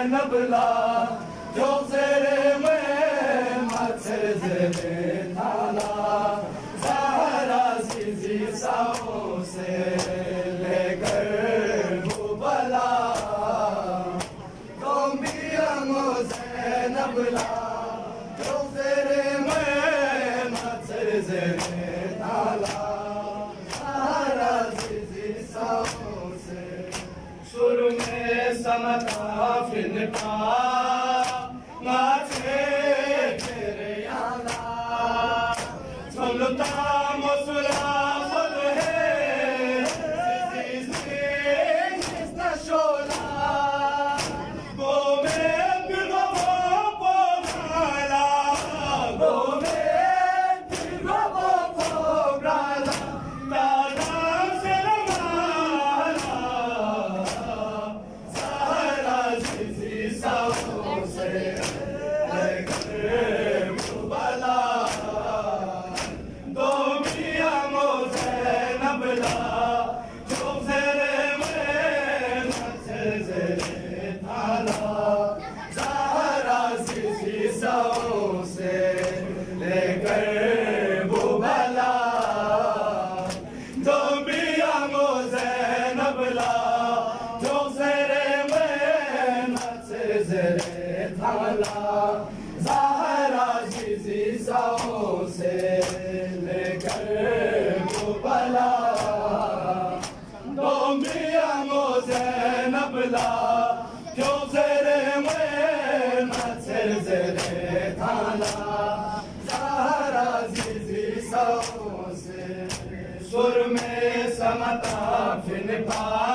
Zainab'la gözlerime matzezele tala Zahra sizi saon se leker bu bala तुम भी मुझे नबला जो तेरे में मचर ज़रे ताला सारा ज़िज़ी साओं से शुरू में समता फिनका माचे तेरे यादा चलता मसुरा फल है ज़िज़ी जिसना शोला ज़हरा ज़िज़ी साओं से लेकर कुबला तुम भी मुझे नबला क्यों ज़रे में मचर ज़रे थाला ज़हरा ज़िज़ी साओं से सुर में समता फिनका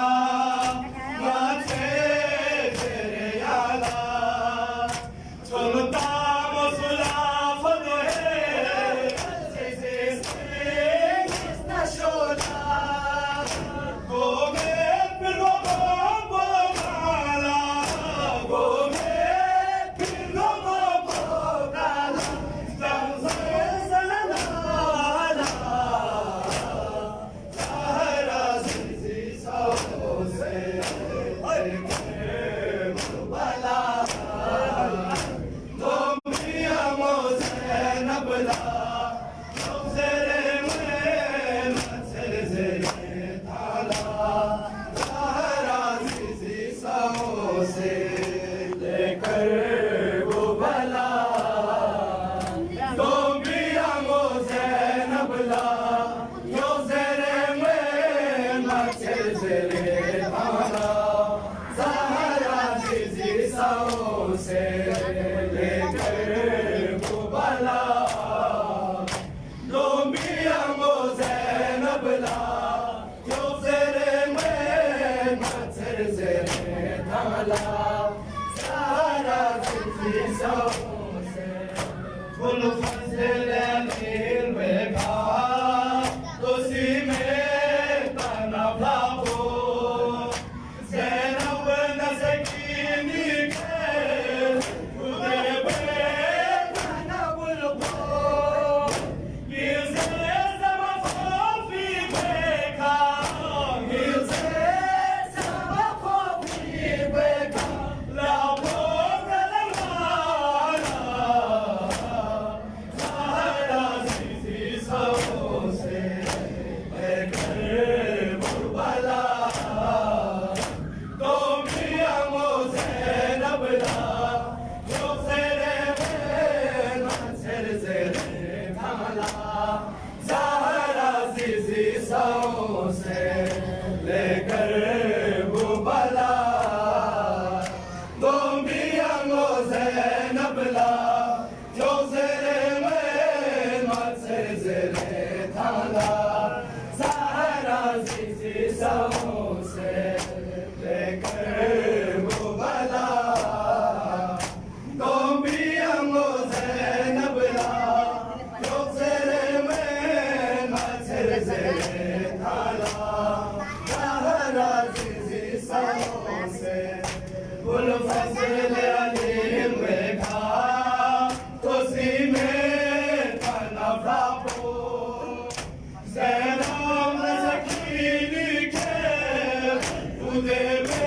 Udebe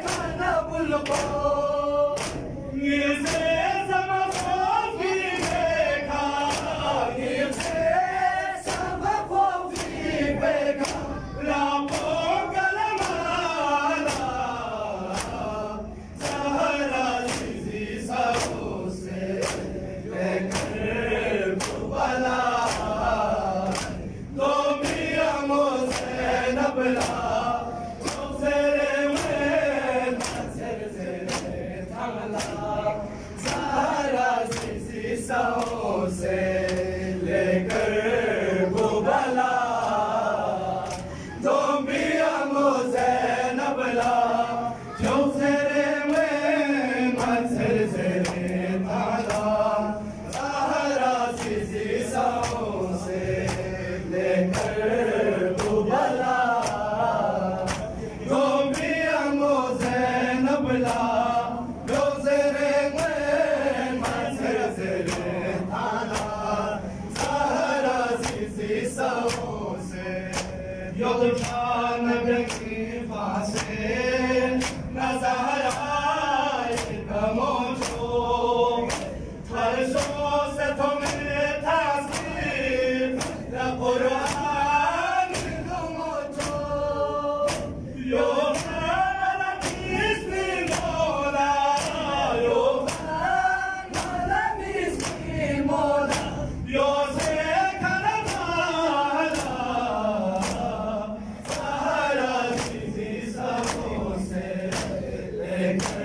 kana bulko ज़हरा ज़िज़ी सओं से लेकर कुबला दोबियामो ज़ैनब ला क्यों ज़ेरे में मत्सर ज़ेरे ताला ज़हरा ज़िज़ी सओं से लेकर कुबला दोबियामो ज़ैनब ला क्यों ज़ेरे में मत्सर ज़ेरे ताला ज़हरा ज़िज़ी सओं से Yolcan bekli fase Nazara Kamu